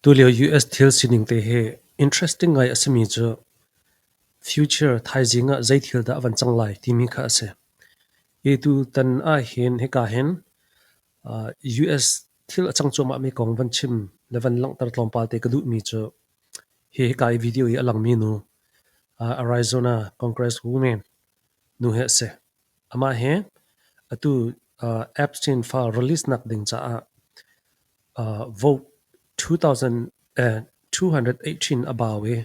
tulio US thil sining te he interesting ngai asmi chu future thaijinga zai thil da awan changlai timi kha ase e tu tan a hen he ka hen US thil achang chu ma mi kong van chim levan lang tar tlom pal te kadu mi chu he kai video i alang mi nu Arizona Congress women nu he se ama he atu Epstein file release nak ding cha vote 2000 218 abawe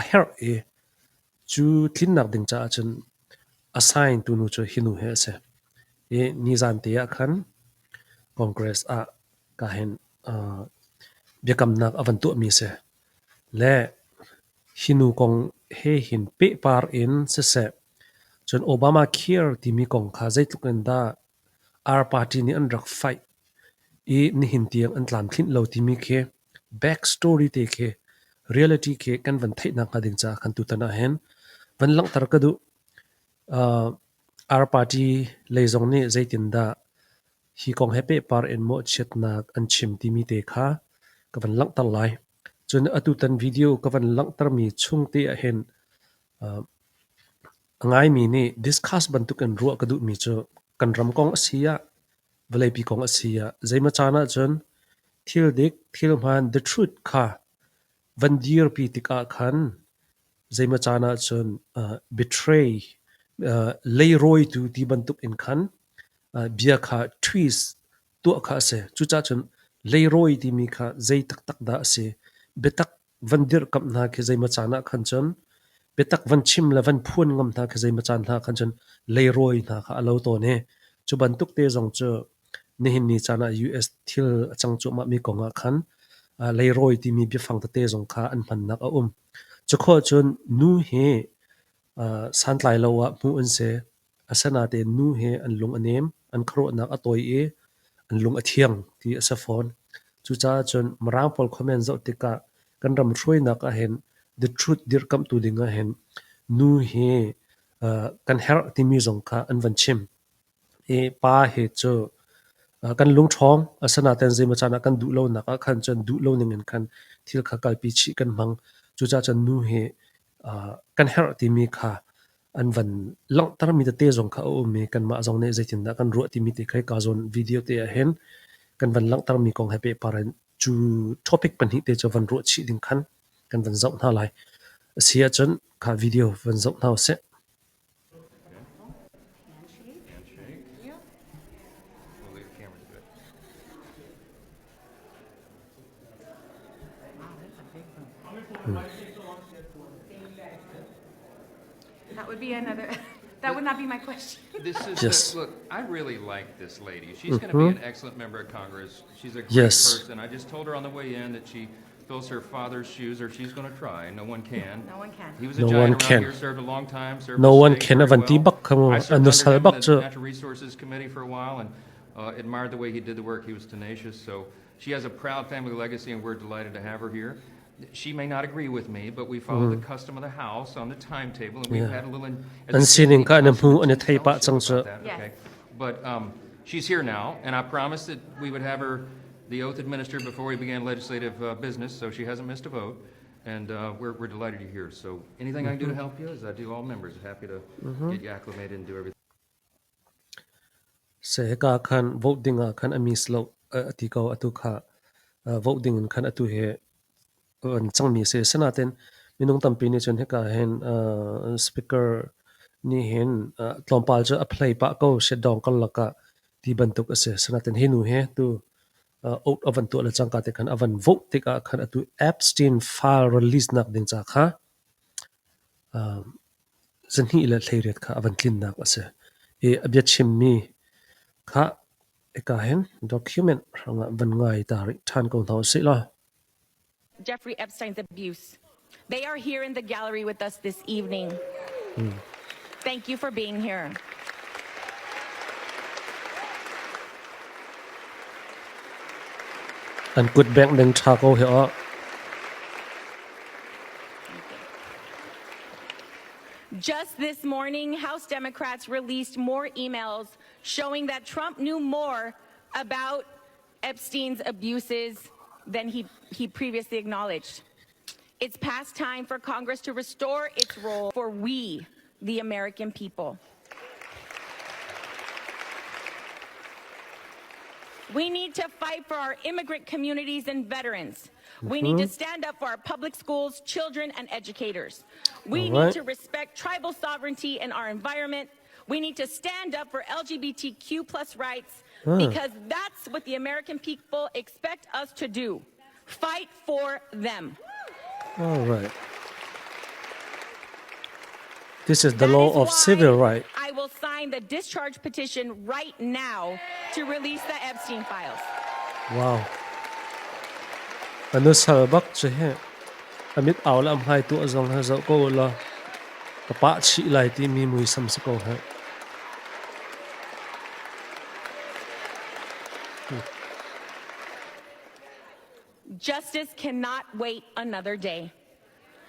a her e chu thin nak ding cha chun assign tu nu chu hinu he se e nizan te ya khan congress a ka hen biakam nak avan tu mi se le hinu kong he hin pe par in se chun obama care ti mi kong kha zai tluken da our party ni an rak fight e ni hin tiang an tlam thin lo ti mi khe back story te khe reality khe kan van thai na ka ding cha khan tu tana hen van lang tar ka du our party leizong ni zaitin da hi kong hepe par en mo chet na an chim ti mi te kha ka van lang tar lai chun atu tan video ka van lang tar mi chung te a hen ngai mi ni discuss ban tu kan ru ka du mi chu kan ram kong asia velai pi kong asia zaima chana chun thil dik thil man the truth kha van dir pi tika khan zaima chana chun betray leiroi tu ti bantuk in khan bia kha twist tu kha se chu cha chun leiroi ti mi kha zai tak tak da se betak van dir kap na ke zaima chana khan chun betak van chim la van phun ngam na ke zaima chan na khan chun leiroi na kha alo to ne chu bantuk te jong chu nihin ni chana US thil achang chu ma mi konga khan leiroi ti mi bi phang te jong kha an man nak a chukho chun nu he san tlai lo wa mu an se asana te nu he an lung anem an khro nak atoi e an lung athiang ti asa phone chu cha chun marang pol comment zo tika kan ram throi nak a hen the truth dir kam tu dinga hen nu he kan her ti mi zong kha an van chim e pa he chu kan lung thong asana ten zema chana kan du lo na ka khan chan du lo ning khan thil kha kal pi chi kan mang chu cha chan nu he kan her ti mi kha an van long tar mi te zong kha o me kan ma zong ne zaitin da kan ru ti mi te khai ka zon video te a hen kan van lang tar mi kong happy paran chu topic pan hi te cho van ru chi ding khan kan van zong na lai sia chan kha video van zong na se That would be another, that would not be my question. This is Yes. look. I really like this lady. She's going to be an excellent member of Congress. She's a great Yes. person. I just told her on the way in that she fills her father's shoes, or she's going to try. No one can. No one can. He was a No giant one around can. here, served a long time, served No the one state can very avanti well. bak kamo I served anu under sal him bak in chu the Natural Resources Committee for a while and admired the way he did the work. He was tenacious. So she has a proud family legacy, and we're delighted to have her here. She may not agree with me, but we follow the custom of the House on the timetable, and we've Yeah. had a little. An sining ka na mu an thai pa chang chu Okay, but she's here now, and I promised that we would have her the oath administered before we began legislative business, so she hasn't missed a vote, and we're delighted you're here. So anything I can do to help you, as I do all members, happy to get you acclimated and do everything. se ka khan voting a khan ami slow ati ko atu kha voting khan atu he an chang mi se sanaten minung tampi ni chon he ka hen speaker ni hen tlompal cha apply pa ko she dong kal laka ti bantuk ase sanaten hinu he tu out avan tu la chang ka te khan avan vote te ka khan atu Epstein file release nak ding cha kha zan hi la thleiret kha avan tlin nak ase e abya chim mi kha eka hen document ranga van ngai tari than ko thau se la Jeffrey Epstein's abuse. They are here in the gallery with us this evening. Thank you for being here. an kut bank deng tha ko he a Just this morning, House Democrats released more emails showing that Trump knew more about Epstein's abuses than he previously acknowledged. It's past time for Congress to restore its role for we, the American people. We need to fight for our immigrant communities and veterans. We need to stand up for our public schools, children, and educators. We need to respect tribal sovereignty in our environment. We need to stand up for LGBTQ plus rights because that's what the American people expect us to do. Fight for them. All right. This is the That law is of why civil right. I will sign the discharge petition right now to release the Epstein files. Wow. Ano sa bak che he. Amit aw lam hai tu azong ha zo ko la. Kapa chi lai ti mi mui sam sa ko ha. Justice cannot wait another day.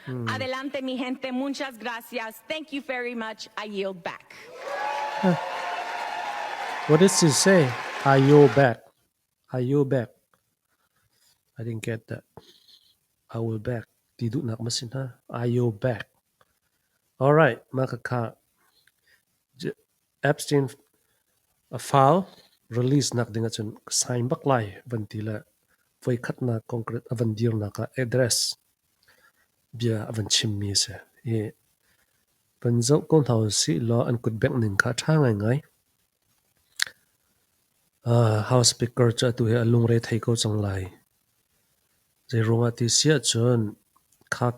Adelante, mi gente. Muchas gracias. Thank you very much. I yield back. What does he say? Are you back? Are you back? I didn't get that. I will back. Tidu nak masin ha. Are you back? All right. Makaka. Epstein file release nak dengan chun sign bak lai vantila voi khat na concrete avan dir na ka address bia avan chim mi se e panzo kon thau si lo an kut bek nin kha tha ngai ngai house speaker cha tu he alung re thai ko chang lai je ronga ti sia chun kha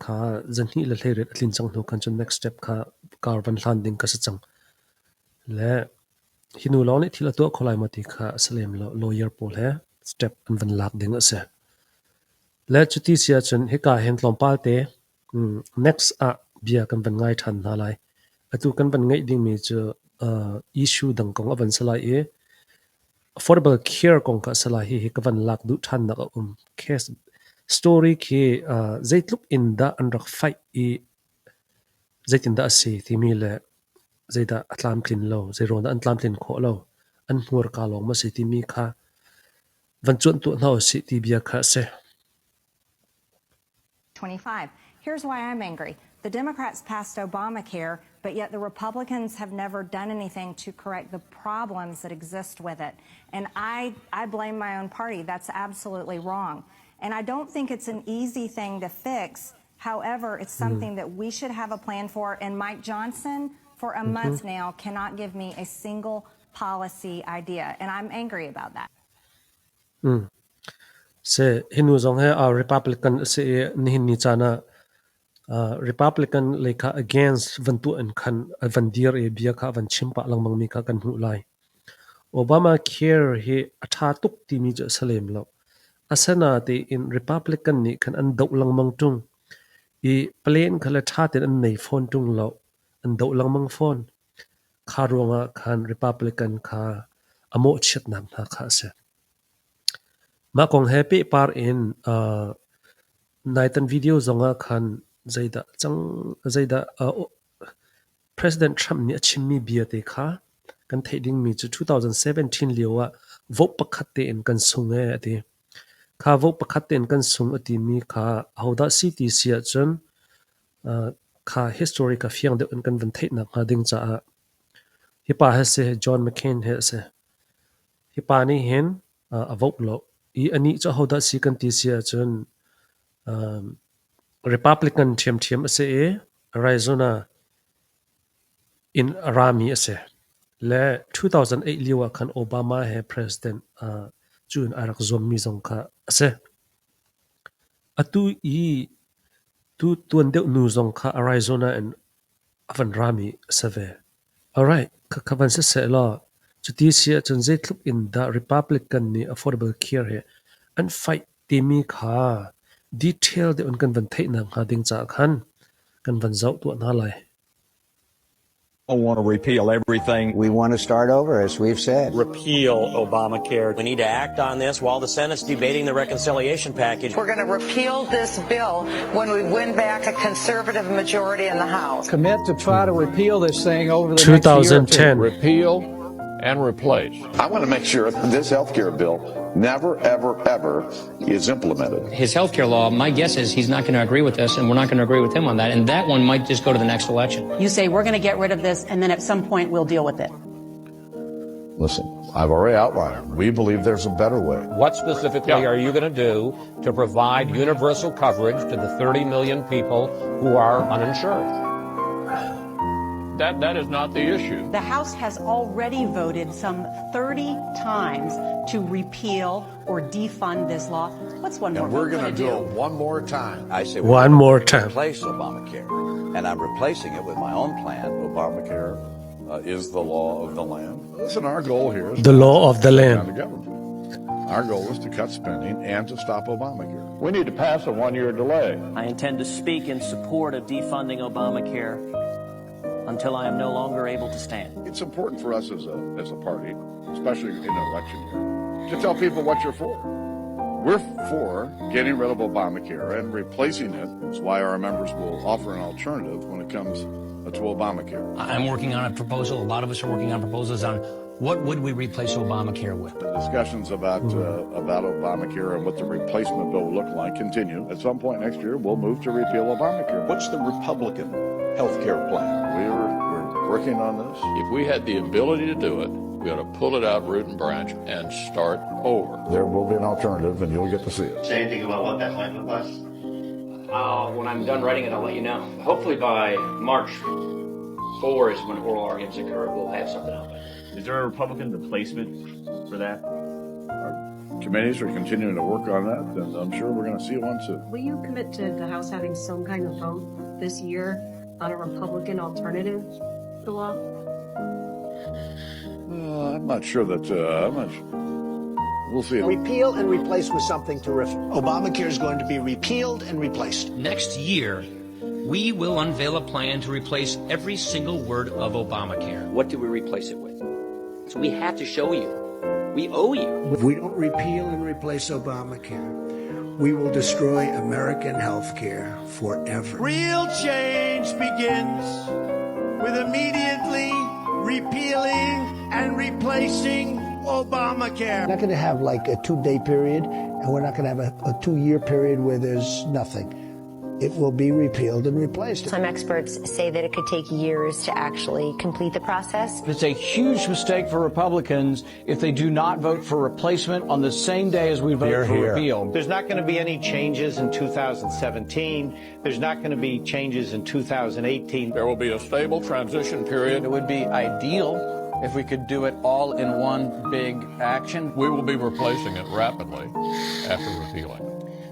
zan hi la hle re atlin chang nu kan chun next step kha carbon landing ka sa chang le hinu lo ni thila to kholai mati kha salem lo lawyer pol he step an van lak ding ase le chuti sia chun he ka hen tlom pal te next a bia kan van ngai than na lai atu kan van ngai ding mi chu issue dang kong avan salai e affordable care kong ka salai hi ka van lak du than na case story ki zaitluk in da an rak fight e zaitin da ase ti mi le zaida atlam klin lo zairon da an tlam klin kho lo an hmur ka long ma se ti mi kha van chun tu no si ti bia kha se 25. Here's why I'm angry. The Democrats passed Obamacare, but yet the Republicans have never done anything to correct the problems that exist with it. And I blame my own party. That's absolutely wrong. And I don't think it's an easy thing to fix. However, it's something that we should have a plan for. And Mike Johnson, for a month now, cannot give me a single policy idea. And I'm angry about that. Se hinu zong he a Republican se nihin ni chana Republican lekha against vantu an khan vandir e bia kha van chimpa langmang mi kha kan hu lai Obama care he atha tuk ti mi ja salem lo asana te in Republican ni khan an dau langmang tung e plane khala tha te an nei phone tung lo an dau langmang phone kharonga khan Republican kha amo chet nam na kha se ma kong happy par in naitan video zonga khan zaida President Trump ni achimmi bia te kha kan thading mi chu 2017 liwa vote pakhatte en kan sunge ati kha vote pakhatte en kan sung ati mi kha hauda city sia chun kha history ka fiang de en kan van thaina kha ding cha hi pa ha se John McCain he se hi pa ni hen a vote lo I ani cha hauda si kan ti sia chun Republican thiam ase Arizona in Arami ase le 2008 liwa khan Obama he president chun arak zom mi zong kha ase atu tu tuan de nu zong kha Arizona and avan Rami save alright khavan se lo chuti sia chun je thluk in the Republican ni affordable care he and fight timi kha detail de un kan van theina kha ding cha khan kan van zau tu na lai don't want to repeal everything. We want to start over, as we've said. Repeal Obamacare. We need to act on this while the Senate's debating the reconciliation package. We're going to repeal this bill when we win back a conservative majority in the House. Commit to try to repeal this thing over the 2010. next year or two. Repeal and replace. I want to make sure this health care bill never, ever, ever is implemented. His health care law, my guess is he's not going to agree with us, and we're not going to agree with him on that. And that one might just go to the next election. You say we're going to get rid of this, and then at some point we'll deal with it. Listen, I've already outlined. We believe there's a better way. What specifically are you going to do to provide universal coverage to the 30 million people who are uninsured? That is not the issue. The House has already voted some 30 times to repeal or defund this law. What's one more? And we're going to do it one more time. I say one more time. Replace Obamacare, and I'm replacing it with my own plan. Obamacare is the law of the land. Listen, our goal here is the law of the land. Our goal is to cut spending and to stop Obamacare. We need to pass a one-year delay. I intend to speak in support of defunding Obamacare until I am no longer able to stand. It's important for us as a party, especially in an election year, to tell people what you're for. We're for getting rid of Obamacare and replacing it. That's why our members will offer an alternative when it comes to Obamacare. I'm working on a proposal. A lot of us are working on proposals on what would we replace Obamacare with. The discussions about Obamacare and what the replacement bill will look like continue. At some point next year, we'll move to repeal Obamacare. What's the Republican health care plan? We're working on this. If we had the ability to do it, we ought to pull it out root and branch and start over. There will be an alternative, and you'll get to see it. Say anything about what that plan was? When I'm done writing it, I'll let you know. Hopefully by March 4 is when oral arguments occur. We'll have something out there. Is there a Republican replacement for that? Our committees are continuing to work on that, and I'm sure we're going to see one soon. Will you commit to the House having some kind of vote this year on a Republican alternative to the law? I'm not sure that, we'll see. Repeal and replace with something terrific. Obamacare is going to be repealed and replaced. Next year, we will unveil a plan to replace every single word of Obamacare. What do we replace it with? So we have to show you. We owe you. If we don't repeal and replace Obamacare, we will destroy American health care forever. Real change begins with immediately repealing and replacing Obamacare. We're not going to have like a 2-day period, and we're not going to have a 2-year period where there's nothing. It will be repealed and replaced. Some experts say that it could take years to actually complete the process. It's a huge mistake for Republicans if they do not vote for replacement on the same day as we vote for repeal. There's not going to be any changes in 2017. There's not going to be changes in 2018. There will be a stable transition period. It would be ideal if we could do it all in one big action. We will be replacing it rapidly after repealing it.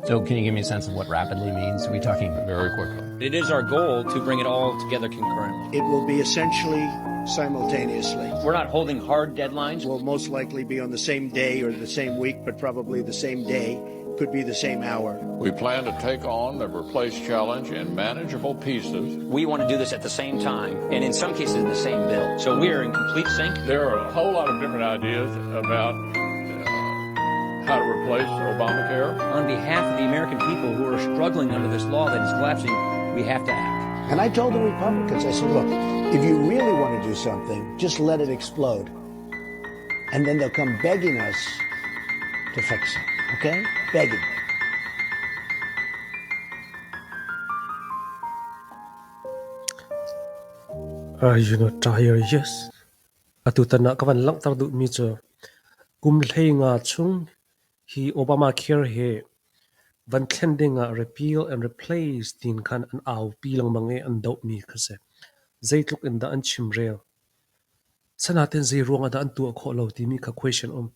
So can you give me a sense of what rapidly means? Are we talking very quickly? It is our goal to bring it all together concurrently. It will be essentially simultaneously. We're not holding hard deadlines. Will most likely be on the same day or the same week, but probably the same day. Could be the same hour. We plan to take on the replace challenge in manageable pieces. We want to do this at the same time, and in some cases in the same bill. So we are in complete sync. There are a whole lot of different ideas about how to replace Obamacare. On behalf of the American people who are struggling under this law that is collapsing, we have to act. And I told the Republicans, I said, look, if you really want to do something, just let it explode. And then they'll come begging us to fix it, okay? Begging. Are you not tired? Yes. Atutana kavan lang tardu mi cho kum nga chung hi Obamacare he van tendinga repeal and replace tin kan an au pilang mange an dau mi khase zaitluk in da an chimrel sanaten zai ronga da an tu kho lo ti mi kha question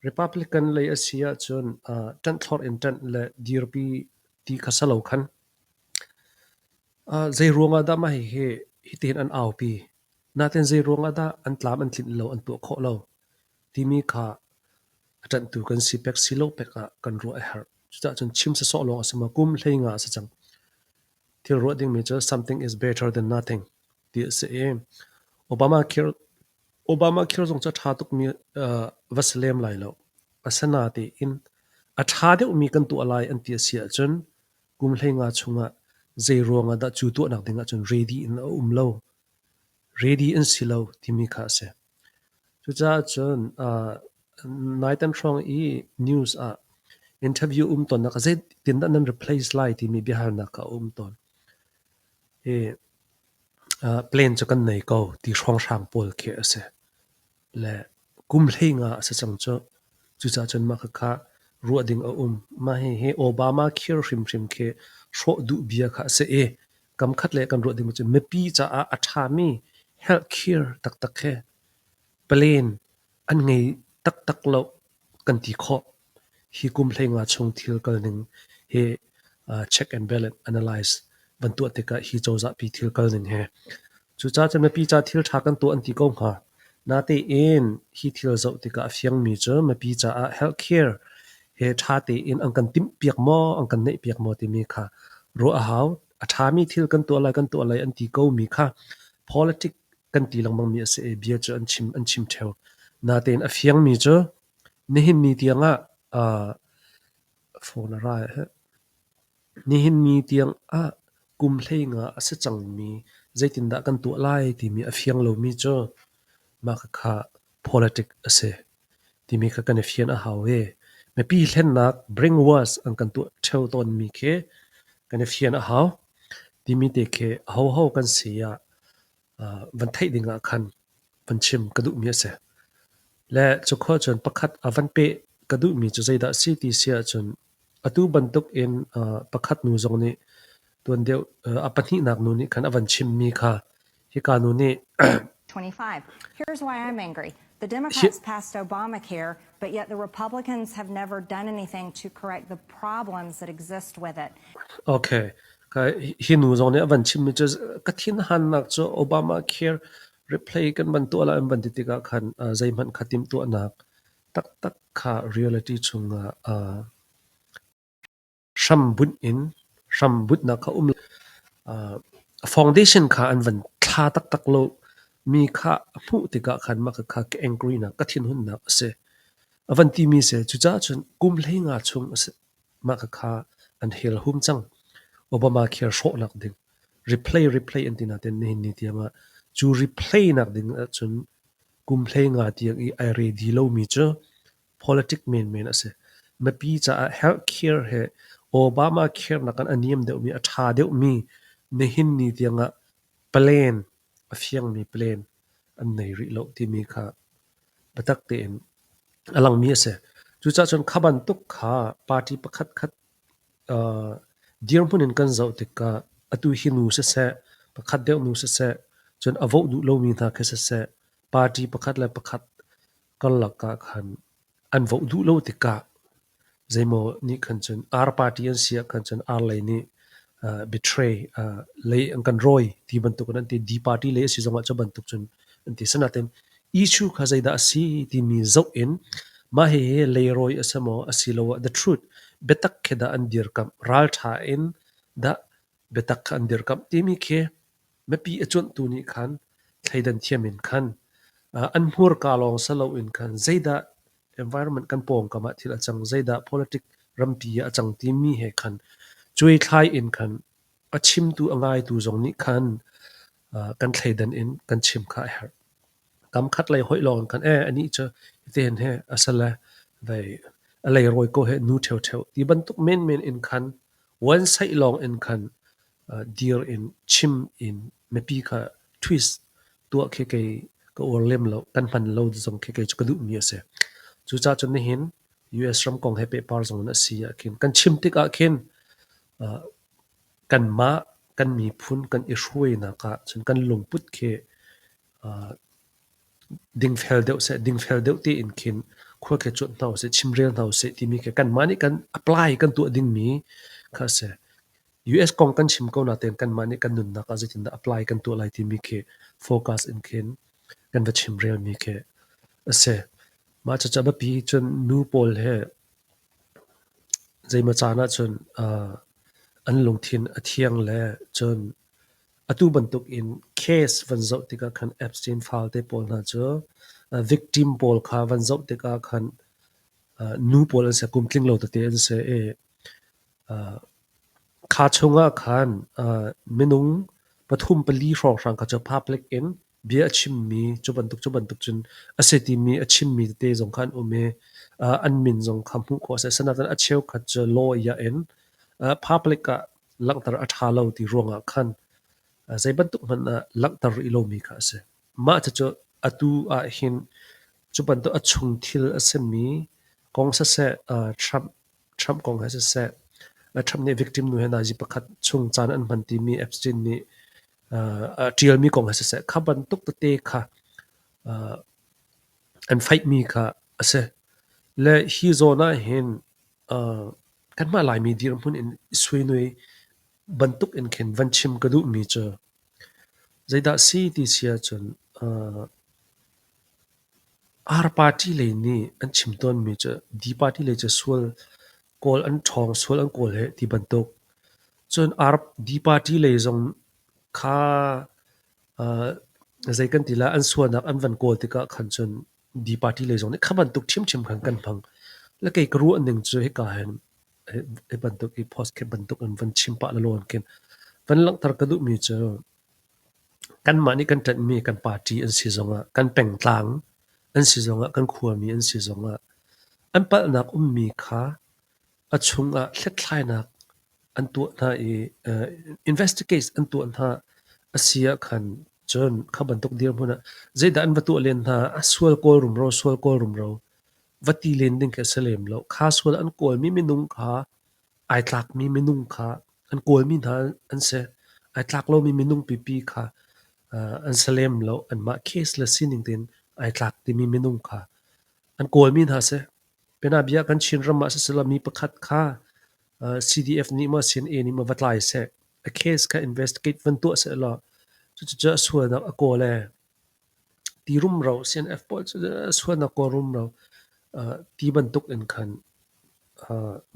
Republican lay asia chon tan thor in tan le DRP ti khasalo khan zai ronga da ma he hitin an au pi naten zai ronga da an tlam an thlin lo an tu kho lo ti mi kha atan tu kan sipek silo peka kan ro her chuta chon chim sa so lo asama kum nga sa chang til ro ding me something is better than nothing ti se Obamacare zong cha tha tuk mi vaslem lai lo asana te in a tha de mi kan tu alai an ti sia chon kum nga chunga zai ronga da chu tu nak dinga chon ready in lo ready in silo ti mi kha se chuta chon night and strong news interview ton na kasi tinda nan replace lai ti mi bihar na ka ton plane cho kan nei ko ti shrong sang pol ke ase le kum hlinga ase chang cho chu cha chen ma kha ruading ma he Obama care hrim ke sho du bia kha se kam khat le kan ruading chu me pi cha a thami health care tak tak he plane an ngei tak lo kan ti kho hi kum hlinga chung thil kal ning he check and balance analyze ban tu te ka hi choza pi thil kal ning he chu cha chen me pi cha thil tha kan tu an ti ko ha na te in hi thil zo te ka fiang mi cho me pi cha a health care he tha te in ang kan tim piak mo ang kan nei piak mo ti mi kha ro a haw a tha mi thil kan tu lai an ti ko mi kha politics kan ti lang mang mi ase bia cho an chim theu na ten a fiang mi cho ni hin ni tianga phone ra ni hin mi tiang kum hlenga ase chang mi zaitin da kan tu lai ti mi a fiang lo mi cho ma kha politics ase ti mi kha kan fian a hawe me pi hlen nak bring was ang kan tu theu ton mi khe kan fian a haw ti mi te khe ho kan sia van thai dinga khan van chim kadu mi ase le chu kho chon pakhat avan pe kadu mi chu zaida city sia chon atu bantuk in pakhat nu zong ni tuan deu apani nak nu ni khan avan chim mi kha hi ka nu ni 25. Here's why I'm angry. The Democrats passed Obamacare, but yet the Republicans have never done anything to correct the problems that exist with it. Okay. Ka hi nu zong ni avan chim mi chu ka thin han nak chu Obamacare replay kan ban tu ala ban ti ka khan zai man khatim tu anak tak kha reality chunga sham but na kha foundation kha an van thla tak lo mi kha phu ti ka khan ma kha ke angry na ka thin hun na se avanti mi se chu cha chun kum hlenga chung ase ma kha an hel hum chang Obama care sho nak ding replay antina ten ni tiama chu replay nak ding chun kum hlenga tiang I ready lo mi cho politics main ase ma pi cha health care he Obama care na kan aniam deuh mi a tha deuh mi ne hin ni tianga plane a fiang mi plane an nei ri lo ti mi kha batak te en alang mi ase chu cha chon khaban tuk kha party pakhat khat dear punin kan zau te ka atu hi nu se pakhat deuh nu se chon avo du lo mi tha kha se party pakhat la pakhat kal la ka khan an vo du lo te ka zaimo ni khan chon r party an sia khan chon r lai ni betray lei ang kan roi ti bantuk an ti d party le si zonga cha bantuk chun an ti sanaten issue kha zaida si ti mi zo in ma he le roi asamo asilo the truth betak kheda an dir kam ral tha in da betak an dir kam ti mi khe me pi achon tu ni khan thaidan thiamin khan an hmur ka long salo in khan zaida environment kan pong kama thil achang zaida politics rampi achang ti mi he khan chui thlai in khan achim tu angai tu zong ni khan kan thaidan in kan chim kha her kam khat lai hoi long kan ani cha ten he asala vai alai roi ko he nu theu ti ban tuk men in khan one side long in khan dear in chim in mepi kha twist tu khe ke ko or lem lo kan pan lo zong khe ke chu du mi ase chu cha chun ni hin US ram kong he paper zong na sia kin kan chim tik a khin kan ma kan mi phun kan i hruai na ka chun kan lung put khe ding fel deuh ti in khin khwa khe chut nau se chimrel nau se ti mi ke kan mani kan apply kan tu ding mi kha se US kong kan chim ko na ten kan mani kan nun na ka zitin da apply kan tu lai ti mi ke focus in khin kan va chimrel mi ke ase ma cha cha ba pi chun nu pol he zai ma chana chun an lung thin a thiang le chun atu bantuk in case van zo tika khan abstain file te pol na cho victim pol kha van zo tika khan nu pol an se kumtling lo te an se kha chunga khan minung pathum pali rong rang ka cho public in bia achim mi chu ban tuk chun aseti mi achim mi te zong khan ume an min zong kham hu ko se sanatan acheu khat cho law ya en public ka langtar athalo ti ronga khan zai ban tuk man langtar ilo mi kha se ma cha cho atu a hin chu ban to achung thil asemi kong sa se Trump kong ha se Trump ne victim nu hena ji pakhat chung chan an man ti mi Epstein ni trial mi kong ha se khaban tuk te kha an fight mi kha ase le hi zona hen kan ma lai mi dir mun in suinui bantuk in khen vanchim kadu mi cha zaida si ti sia chun R party le ni an chimton mi cha D party le cha sual kol an thong sual an kol he ti bantuk chun R D party le zong kha zai kan tila an suanak an van kol tika khan chun D party le zong ni khaban tuk chim chim khan kan phang la kai kru an ning chu he ka hen e bantuk i post ke bantuk an van chim pa la lon ken van lang tar kadu mi chu kan mani kan tat mi kan party an si zonga kan peng tlang an si zonga kan khua mi an si zonga an pa nak mi kha achunga thlethlai nak an tu na e investigate an tu na asia khan chon khaban tok dir buna zeida an watu len na aswal kol rum ro vati len ding ke salem lo kha swal an kol mi minung kha ai tlak mi minung kha an kol mi na an se ai tlak lo mi minung pi kha an salem lo an ma case la sining tin ai tlak ti mi minung kha an kol mi na se pena bia kan chin ram ma se sala mi pakhat kha CDF ni ma CNA ni ma vatlai se a case ka investigate van tu se la chu suwa na a ko le ti rum ro CNF pol chu suwa na ko rum ro ti ban tuk in khan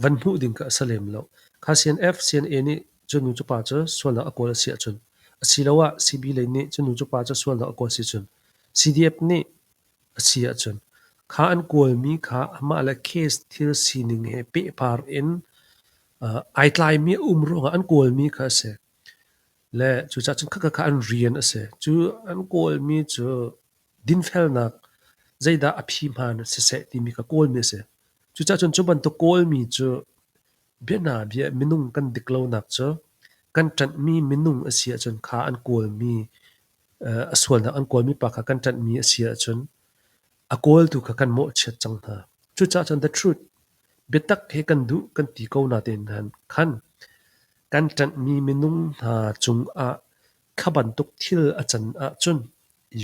van mu ding ka salem lo kha CNF CNA ni chunu chu pa chu suwa na a ko la sia chun asilawa CB le ni chunu chu pa chu suwa na a ko si chun CDF ni asia chun kha an kol mi kha ama la case thil sining he pe par in ai tlai mi ronga an kol mi kha se le chu cha chun kha an rian ase chu an kol mi chu din fel nak zaida aphi man se ti mi ka kol mi se chu cha chun chu ban to kol mi chu bena bia minung kan diklo nak chu kan tan mi minung asia chun kha an kol mi aswal na an kol mi pa kha kan tan mi asia chun a kol tu kha kan mo chet chang tha chu cha chun the truth betak he kan du kan ti ko na ten han khan kan tan mi minung ha chung a khaban tuk thil a chan a chun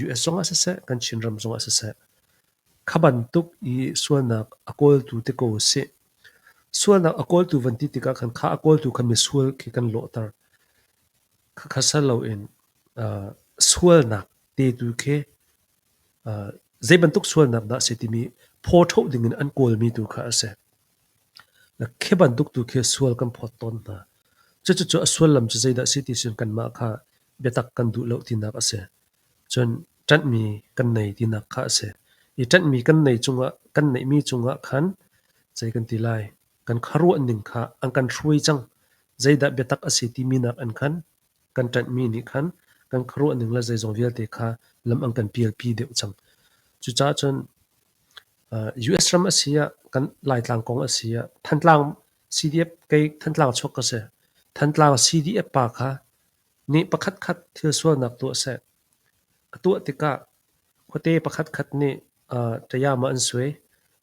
US zonga se kan chinram zonga se khaban tuk I suanak akol tu te ko se suanak akol tu vanti tika khan kha akol tu khan mi sual ki kan lo tar khasalo in sual nak te tu ke zai bantuk sual nak da se ti mi photo ding in an kol mi tu kha se la khe bantuk tu ke sual kan photon na chu aswal lam chu zaida city sin kan ma kha betak kan du lo ti nak ase chon tan mi kan nei ti nak kha ase I tan mi kan nei chunga kan nei mi chunga khan chai kan ti lai kan kharu an ning kha ang kan thrui chang zaida betak ase ti mi nak an khan kan tan mi ni khan kan kharu an ning la zai zong vial te kha lam ang kan PLP de chang chu cha chon US ram asia kan lai tlang kong asia thantlang CDF kai thantlang chok ka se thantlang CDF pa kha ni pakhat khat thil sual nak tu se tu tika khote pakhat khat ni taya ma an swe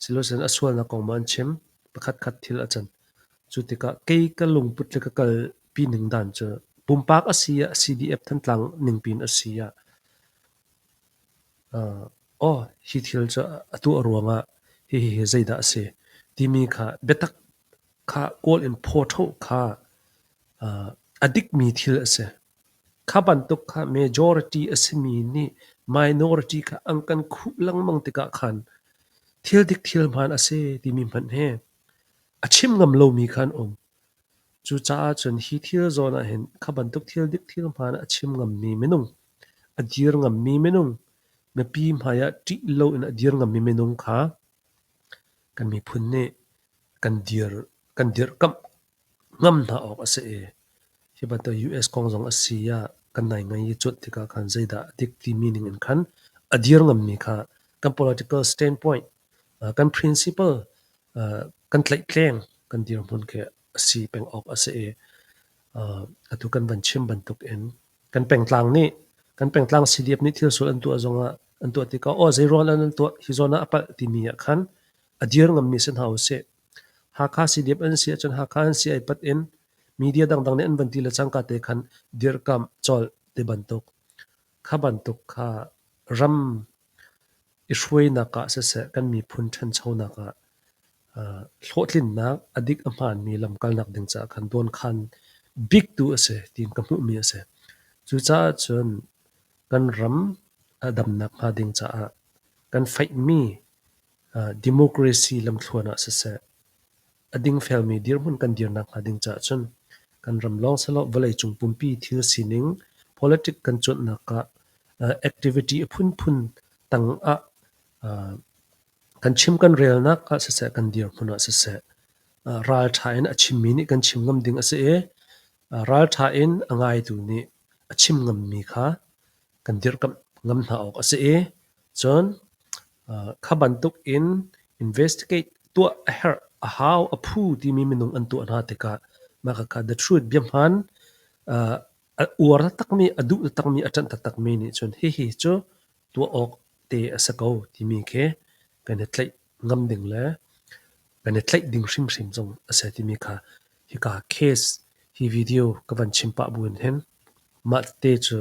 silosen aswal na kong ma an chem pakhat khat thil achan chu tika kei ka lung put le ka kal pi ning dan cha pumpak asia CDF thantlang ning pin asia hi thil cha atu arwanga hi zaida ase timi kha betak kha call in photo kha adik mi thil ase khaban tuk kha majority asimi ni minority kha angkan khu lang mang tika khan thil dik thil man ase timi man he achim ngam lo mi khan chu cha chun hi thil zona hen khaban tuk thil dik thil man achim ngam mi menung adir ngam mi menung me pi maya ti lo in adir ngam mi menung kha kan mi phun ne kan dir kam ngam na ok ase hi ba to US kong jong asia kan nai ngai chut tika khan zaida dik ti meaning in khan adir ngam mi kha kan political standpoint kan principle kan tlai tleng kan dir mun ke si peng ok ase e atu kan ban chim ban tuk en kan peng tlang ni kan peng tlang CDF ni thil sul an tu azonga an tu tika o zai ron an tu hi zona apa ti mi khan adir ngam mi sen hau se ha kha CDF an si chan ha kha an si ai pat in media dang dang ne an ban ti la chang ka te khan dir kam chol te ban tuk kha ban tuk kha ram ishway na ka se kan mi phun than chho na ka thlotlin na adik aman mi lam kal nak ding cha khan don khan big tu ase tin ka mu mi ase chu cha chun kan ram adam nak ma ding cha kan fight mi democracy lam thluana se ading fel mi dir mun kan dir nak ma ding cha chun kan ram long salo valai chung pumpi thil sining politic kan chut na ka activity phun phun tang kan chim kan rel na ka se kan dir phuna se ral thain achim mi ni kan chim ngam ding ase e ral thain angai tu ni achim ngam mi kha kan dir kam ngam na ok ase e chon kha bantuk in investigate to her how a phu ti mi minung an tu na te ka ma ka the truth biam han ur takmi adu takmi atan takmi ni chon hi cho tu ok te asako ti mi ke kan tlai ngam ding la kan tlai ding shim shim jong ase ti mi kha hi ka case hi video ka van chimpa buin hen ma te chu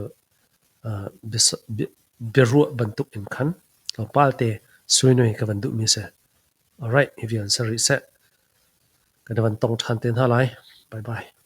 beru bantuk in khan lo palte suinoi ka van du mi se alright if you answer it set ka van tong than ten halai bye bye